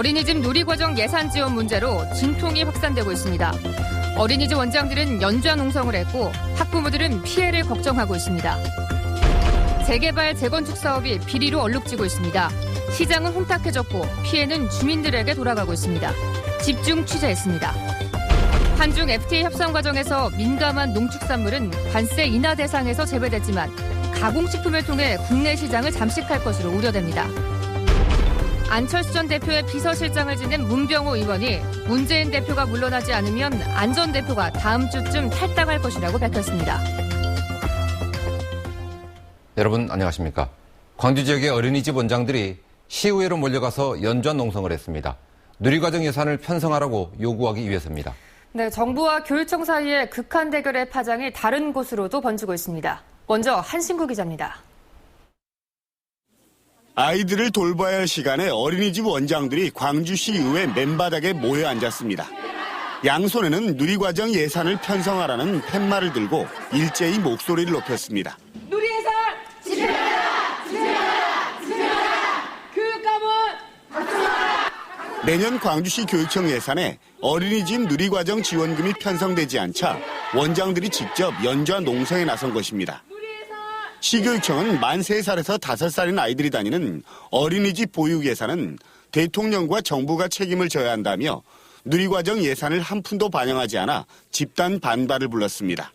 어린이집 누리과정 예산 지원 문제로 진통이 확산되고 있습니다. 어린이집 원장들은 연좌 농성을 했고 학부모들은 피해를 걱정하고 있습니다. 재개발, 재건축 사업이 비리로 얼룩지고 있습니다. 시장은 혼탁해졌고 피해는 주민들에게 돌아가고 있습니다. 집중 취재했습니다. 한중 FTA 협상 과정에서 민감한 농축산물은 관세 인하 대상에서 제외됐지만 가공식품을 통해 국내 시장을 잠식할 것으로 우려됩니다. 안철수 전 대표의 비서실장을 지낸 문병호 의원이 문재인 대표가 물러나지 않으면 안 전 대표가 다음 주쯤 탈당할 것이라고 밝혔습니다. 여러분 안녕하십니까? 광주 지역의 어린이집 원장들이 시의회로 몰려가서 연좌 농성을 했습니다. 누리과정 예산을 편성하라고 요구하기 위해서입니다. 네, 정부와 교육청 사이의 극한 대결의 파장이 다른 곳으로도 번지고 있습니다. 먼저 한신구 기자입니다. 아이들을 돌봐야 할 시간에 어린이집 원장들이 광주시 의회 맨바닥에 모여 앉았습니다. 양손에는 누리과정 예산을 편성하라는 팻말을 들고 일제히 목소리를 높였습니다. 누리 예산 집행하라! 집행하라! 집행하라! 교육감은 박수하라! 내년 광주시 교육청 예산에 어린이집 누리과정 지원금이 편성되지 않자 원장들이 직접 연좌 농성에 나선 것입니다. 시교육청은 만 3살에서 5살인 아이들이 다니는 어린이집 보육 예산은 대통령과 정부가 책임을 져야 한다며 누리과정 예산을 한 푼도 반영하지 않아 집단 반발을 불렀습니다.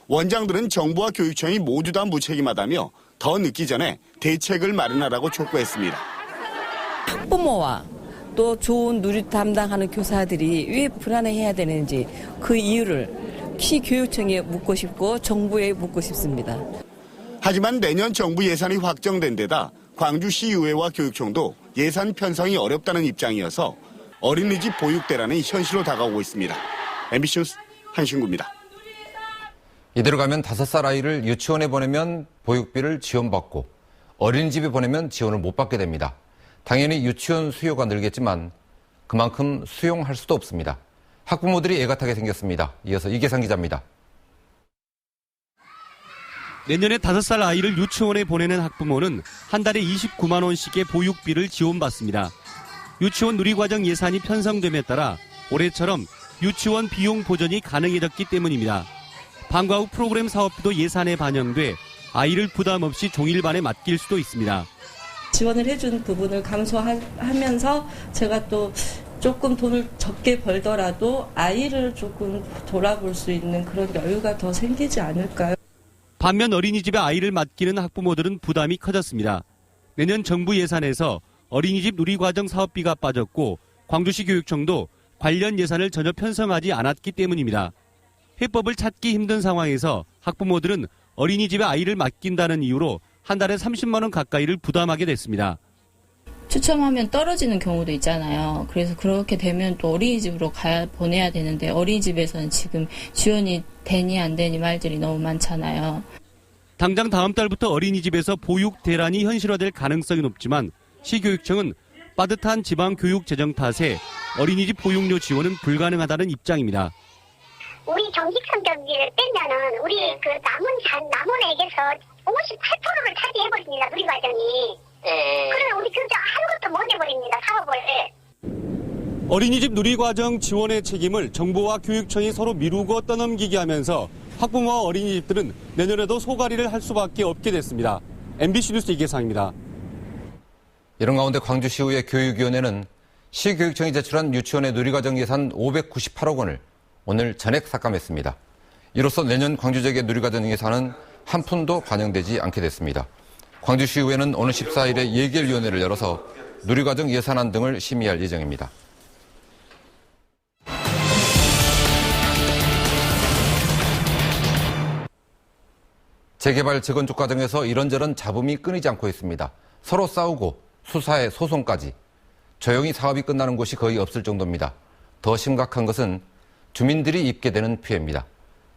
원장들은 정부와 교육청이 모두 다 무책임하다며 더 늦기 전에 대책을 마련하라고 촉구했습니다. 학부모와 또 좋은 누리 담당하는 교사들이 왜 불안해해야 되는지 그 이유를 시교육청에 묻고 싶고 정부에 묻고 싶습니다. 하지만 내년 정부 예산이 확정된 데다 광주시의회와 교육청도 예산 편성이 어렵다는 입장이어서 어린이집 보육 대란이 현실로 다가오고 있습니다. MBC 뉴스 한신구입니다. 이대로 가면 5살 아이를 유치원에 보내면 보육비를 지원받고 어린이집에 보내면 지원을 못 받게 됩니다. 당연히 유치원 수요가 늘겠지만 그만큼 수용할 수도 없습니다. 학부모들이 애가 타게 생겼습니다. 이어서 이계상 기자입니다. 내년에 5살 아이를 유치원에 보내는 학부모는 한 달에 29만 원씩의 보육비를 지원받습니다. 유치원 누리과정 예산이 편성됨에 따라 올해처럼 유치원 비용 보전이 가능해졌기 때문입니다. 방과 후 프로그램 사업비도 예산에 반영돼 아이를 부담 없이 종일반에 맡길 수도 있습니다. 지원을 해준 부분을 감소하면서 제가 또 조금 돈을 적게 벌더라도 아이를 조금 돌아볼 수 있는 그런 여유가 더 생기지 않을까요? 반면 어린이집에 아이를 맡기는 학부모들은 부담이 커졌습니다. 내년 정부 예산에서 어린이집 누리과정 사업비가 빠졌고 광주시 교육청도 관련 예산을 전혀 편성하지 않았기 때문입니다. 해법을 찾기 힘든 상황에서 학부모들은 어린이집에 아이를 맡긴다는 이유로 한 달에 30만 원 가까이를 부담하게 됐습니다. 추첨하면 떨어지는 경우도 있잖아요. 그래서 그렇게 되면 또 어린이집으로 보내야 되는데 어린이집에서는 지금 지원이 되니 안 되니 말들이 너무 많잖아요. 당장 다음 달부터 어린이집에서 보육 대란이 현실화될 가능성이 높지만 시교육청은 빠듯한 지방 교육 재정 탓에 어린이집 보육료 지원은 불가능하다는 입장입니다. 우리 정식 성적비를 빼면은 우리 그 남은액에서 58%를 차지해버립니다. 누리과정이. 그러면 우리 진짜 아무것도 못 해버립니다. 사업을. 어린이집 누리과정 지원의 책임을 정부와 교육청이 서로 미루고 떠넘기게 하면서 학부모와 어린이집들은 내년에도 소갈이를 할 수밖에 없게 됐습니다. MBC 뉴스 이계상입니다. 이런 가운데 광주시의회 교육위원회는 시교육청이 제출한 유치원의 누리과정 예산 598억 원을 오늘 전액 삭감했습니다. 이로써 내년 광주 지역의 누리과정 예산은 한 푼도 반영되지 않게 됐습니다. 광주시의회는 오늘 14일에 예결위원회를 열어서 누리과정 예산안 등을 심의할 예정입니다. 재개발, 재건축 과정에서 이런저런 잡음이 끊이지 않고 있습니다. 서로 싸우고 수사에 소송까지. 조용히 사업이 끝나는 곳이 거의 없을 정도입니다. 더 심각한 것은 주민들이 입게 되는 피해입니다.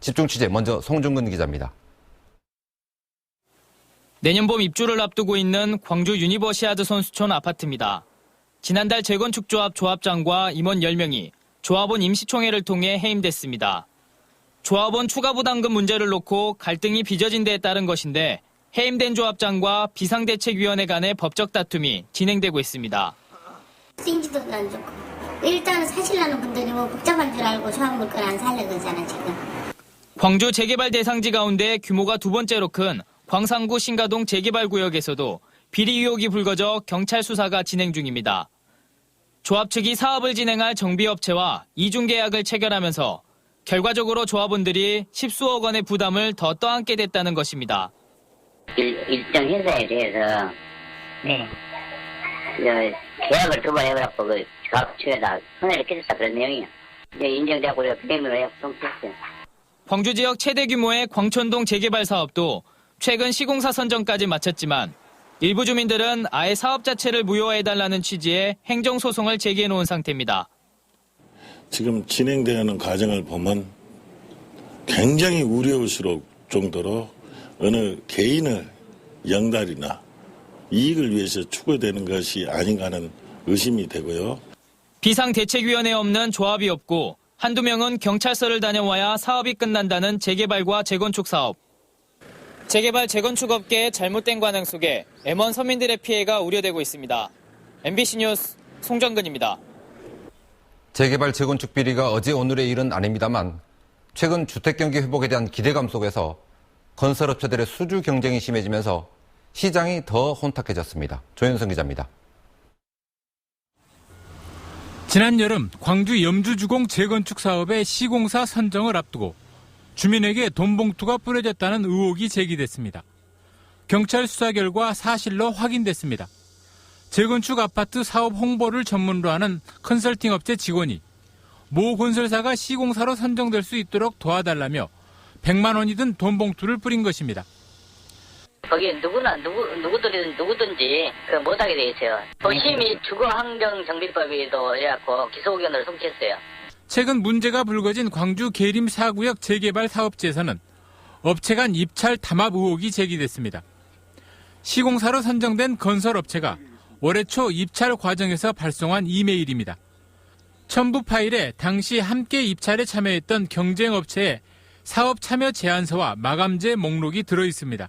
집중 취재 먼저 송중근 기자입니다. 내년 봄 입주를 앞두고 있는 광주 유니버시아드 선수촌 아파트입니다. 지난달 재건축조합 조합장과 임원 10명이 조합원 임시총회를 통해 해임됐습니다. 조합원 추가 부담금 문제를 놓고 갈등이 빚어진 데에 따른 것인데 해임된 조합장과 비상대책위원회 간의 법적 다툼이 진행되고 있습니다. 인지도도 안 좋고. 일단은 사실라는 분들이 뭐 복잡한 줄 알고 소화물건 안 살려 그러잖아, 지금. 광주 재개발 대상지 가운데 규모가 두 번째로 큰 광산구 신가동 재개발구역에서도 비리 의혹이 불거져 경찰 수사가 진행 중입니다. 조합 측이 사업을 진행할 정비업체와 이중계약을 체결하면서 결과적으로 조합원들이 십수억 원의 부담을 더 떠안게 됐다는 것입니다. 일정 회사에 대해서 계약을 두 번 해갖고 그 조합 측에다 손해를 끼쳤다 그런 내용이에요. 인정되고 우리가 비밀로 약속했어요. 광주 지역 최대 규모의 광천동 재개발 사업도 최근 시공사 선정까지 마쳤지만 일부 주민들은 아예 사업 자체를 무효화해달라는 취지의 행정소송을 제기해놓은 상태입니다. 지금 진행되는 과정을 보면 굉장히 우려스러울 정도로 어느 개인의 영달이나 이익을 위해서 추구되는 것이 아닌가 하는 의심이 되고요. 비상대책위원회 없는 조합이 없고 한두 명은 경찰서를 다녀와야 사업이 끝난다는 재개발과 재건축 사업. 재개발 재건축 업계의 잘못된 관행 속에 M1 서민들의 피해가 우려되고 있습니다. MBC 뉴스 송정근입니다. 재개발 재건축 비리가 어제 오늘의 일은 아닙니다만 최근 주택경기 회복에 대한 기대감 속에서 건설업체들의 수주 경쟁이 심해지면서 시장이 더 혼탁해졌습니다. 조현성 기자입니다. 지난 여름 광주 염주주공 재건축 사업의 시공사 선정을 앞두고 주민에게 돈 봉투가 뿌려졌다는 의혹이 제기됐습니다. 경찰 수사 결과 사실로 확인됐습니다. 재건축 아파트 사업 홍보를 전문으로 하는 컨설팅 업체 직원이 모 건설사가 시공사로 선정될 수 있도록 도와달라며 100만 원이 든 돈 봉투를 뿌린 것입니다. 거기에 누구든지 못하게 돼 있어요. 도심이 주거환경정비법에도 해갖고 기소 의견을 송치했어요. 최근 문제가 불거진 광주 계림 4구역 재개발 사업지에서는 업체 간 입찰 담합 의혹이 제기됐습니다. 시공사로 선정된 건설업체가 올해 초 입찰 과정에서 발송한 이메일입니다. 첨부 파일에 당시 함께 입찰에 참여했던 경쟁업체의 사업 참여 제안서와 마감제 목록이 들어있습니다.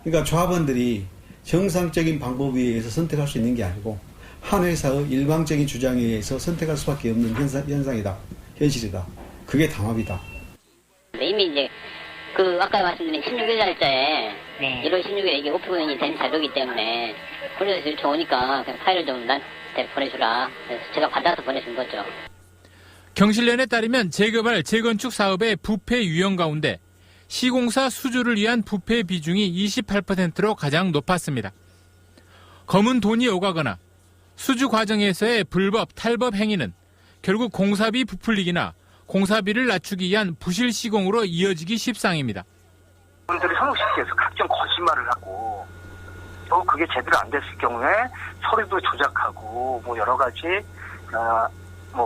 그러니까 조합원들이 정상적인 방법에 의해서 선택할 수 있는 게 아니고 한 회사의 일방적인 주장에 의해서 선택할 수밖에 없는 현상이다. 현실이다. 그게 담합이다. 이미 이제 아까 말씀드린 16일 날짜에 1월 16일에 이게 오픈이 된 자료이기 때문에 그래서 이렇게 오니까 그냥 파일을 좀 나한테 보내주라. 그래서 제가 받아서 보내준 거죠. 경실련에 따르면 재개발 재건축 사업의 부패 유형 가운데 시공사 수주를 위한 부패 비중이 28%로 가장 높았습니다. 검은 돈이 오가거나 수주 과정에서의 불법, 탈법 행위는 결국 공사비 부풀리기나 공사비를 낮추기 위한 부실 시공으로 이어지기 십상입니다. 분들이 현혹시켜서 각종 거짓말을 하고 또 그게 제대로 안 됐을 경우에 서류도 조작하고 뭐 여러 가지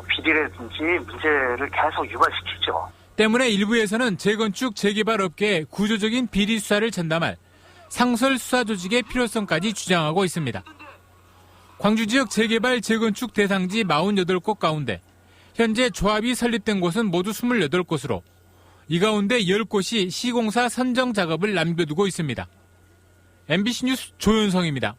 비리라든지 문제를 계속 유발시키죠. 때문에 일부에서는 재건축 재개발 업계에 구조적인 비리 수사를 전담할 상설 수사 조직의 필요성까지 주장하고 있습니다. 광주 지역 재개발 재건축 대상지 48곳 가운데 현재 조합이 설립된 곳은 모두 28곳으로 이 가운데 10곳이 시공사 선정 작업을 남겨두고 있습니다. MBC 뉴스 조윤성입니다.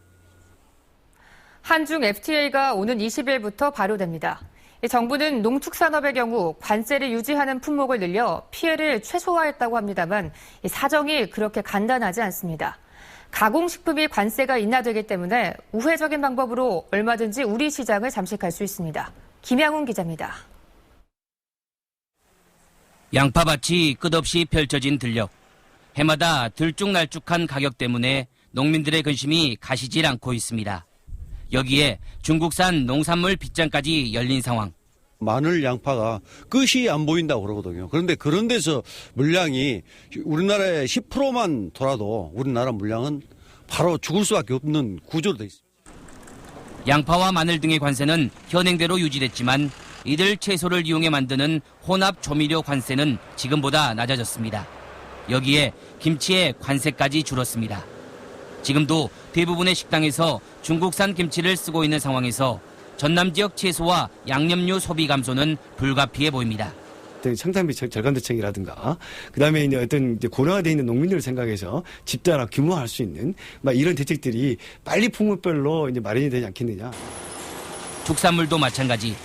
한중 FTA가 오는 20일부터 발효됩니다. 정부는 농축산업의 경우 관세를 유지하는 품목을 늘려 피해를 최소화했다고 합니다만 사정이 그렇게 간단하지 않습니다. 가공식품이 관세가 인하되기 때문에 우회적인 방법으로 얼마든지 우리 시장을 잠식할 수 있습니다. 김양훈 기자입니다. 양파밭이 끝없이 펼쳐진 들녘. 해마다 들쭉날쭉한 가격 때문에 농민들의 근심이 가시질 않고 있습니다. 여기에 중국산 농산물 빗장까지 열린 상황. 마늘, 양파가 끝이 안 보인다고 그러거든요. 그런데 그런 데서 물량이 우리나라의 10%만 돌아도 우리나라 물량은 바로 죽을 수밖에 없는 구조로 돼 있습니다. 양파와 마늘 등의 관세는 현행대로 유지됐지만 이들 채소를 이용해 만드는 혼합 조미료 관세는 지금보다 낮아졌습니다. 여기에 김치의 관세까지 줄었습니다. 지금도 대부분의 식당에서 중국산 김치를 쓰고 있는 상황에서 전남 지역 채소와 양념류 소비 감소는 불가피해 보입니다. 생산비 절감 대책이라든가, 그다음에 어떤 고령화되어 있는 농민들을 생각해서 집단화 규모화할 수 있는 이런 대책들이 빨리 품목별로 마련이 되지 않겠느냐. 축산물도 마찬가지.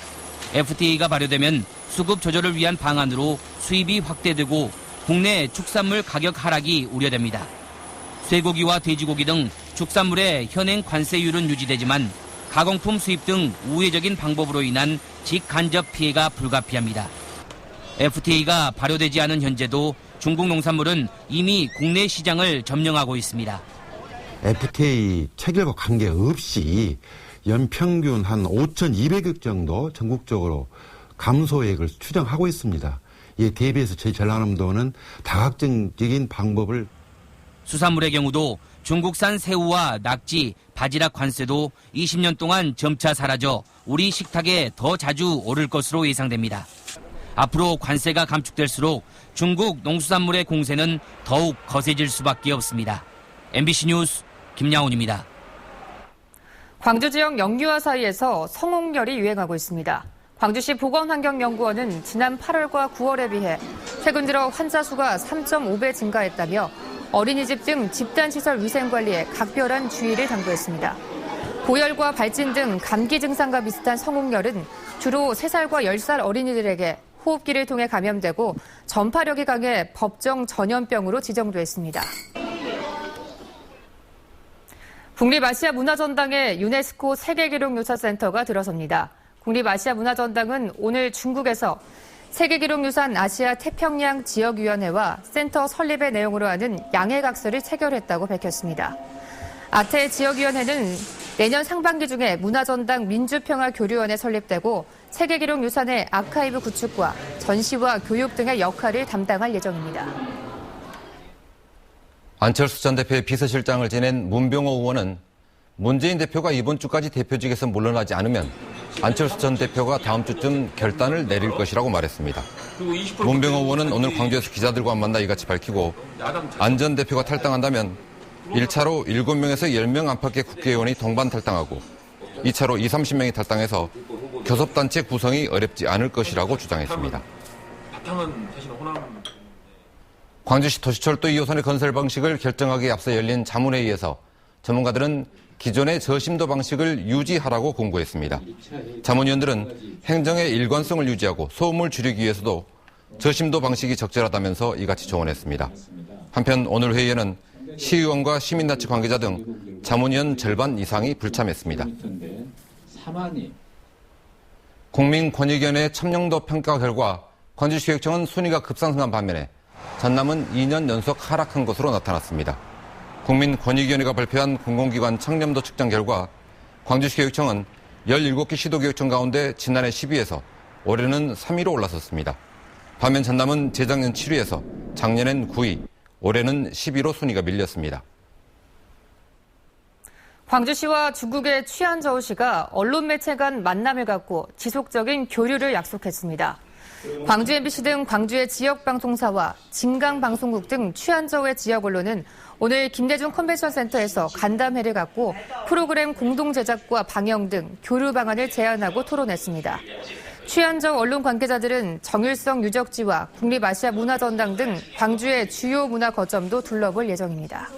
FTA가 발효되면 수급 조절을 위한 방안으로 수입이 확대되고 국내 축산물 가격 하락이 우려됩니다. 쇠고기와 돼지고기 등 축산물의 현행 관세율은 유지되지만 가공품 수입 등 우회적인 방법으로 인한 직간접 피해가 불가피합니다. FTA가 발효되지 않은 현재도 중국 농산물은 이미 국내 시장을 점령하고 있습니다. FTA 체결과 관계없이 연평균 한 5,200억 정도 전국적으로 감소액을 추정하고 있습니다. 이에 대비해서 저희 전라남도는 다각적인 방법을 수산물의 경우도 중국산 새우와 낙지, 바지락 관세도 20년 동안 점차 사라져 우리 식탁에 더 자주 오를 것으로 예상됩니다. 앞으로 관세가 감축될수록 중국 농수산물의 공세는 더욱 거세질 수밖에 없습니다. MBC 뉴스 김양훈입니다. 광주 지역 영유아 사이에서 성홍열이 유행하고 있습니다. 광주시 보건환경연구원은 지난 8월과 9월에 비해 최근 들어 환자 수가 3.5배 증가했다며 어린이집 등 집단시설 위생관리에 각별한 주의를 당부했습니다. 고열과 발진 등 감기 증상과 비슷한 성홍열은 주로 3살과 10살 어린이들에게 호흡기를 통해 감염되고 전파력이 강해 법정 전염병으로 지정됐습니다. 국립아시아문화전당에 유네스코 세계기록유산센터가 들어섭니다. 국립아시아문화전당은 오늘 중국에서 세계기록유산 아시아 태평양 지역위원회와 센터 설립의 내용으로 하는 양해각서를 체결했다고 밝혔습니다. 아태 지역위원회는 내년 상반기 중에 문화전당 민주평화교류원에 설립되고 세계기록유산의 아카이브 구축과 전시와 교육 등의 역할을 담당할 예정입니다. 안철수 전 대표의 비서실장을 지낸 문병호 의원은 문재인 대표가 이번 주까지 대표직에서 물러나지 않으면 안철수 전 대표가 다음 주쯤 결단을 내릴 것이라고 말했습니다. 문병호 의원은 오늘 광주에서 기자들과 만나 이같이 밝히고 안 전 대표가 탈당한다면 1차로 7명에서 10명 안팎의 국회의원이 동반 탈당하고 2차로 20, 30명이 탈당해서 교섭단체 구성이 어렵지 않을 것이라고 주장했습니다. 광주시 도시철도 2호선의 건설 방식을 결정하기에 앞서 열린 자문회의에서 전문가들은 기존의 저심도 방식을 유지하라고 공고했습니다. 자문위원들은 행정의 일관성을 유지하고 소음을 줄이기 위해서도 저심도 방식이 적절하다면서 이같이 조언했습니다. 한편 오늘 회의에는 시의원과 시민단체 관계자 등 자문위원 절반 이상이 불참했습니다. 국민권익위원회 참여도 평가 결과 광주시교육청은 순위가 급상승한 반면에 전남은 2년 연속 하락한 것으로 나타났습니다. 국민권익위원회가 발표한 공공기관 청렴도 측정 결과 광주시교육청은 17개 시도교육청 가운데 지난해 10위에서 올해는 3위로 올라섰습니다. 반면 전남은 재작년 7위에서 작년엔 9위, 올해는 10위로 순위가 밀렸습니다. 광주시와 중국의 취안저우시가 언론 매체 간 만남을 갖고 지속적인 교류를 약속했습니다. 광주 MBC 등 광주의 지역방송사와 진강방송국 등 취안저우의 지역 언론은 오늘 김대중 컨벤션센터에서 간담회를 갖고 프로그램 공동 제작과 방영 등 교류 방안을 제안하고 토론했습니다. 취안저우 언론 관계자들은 정일성 유적지와 국립아시아문화전당 등 광주의 주요 문화 거점도 둘러볼 예정입니다.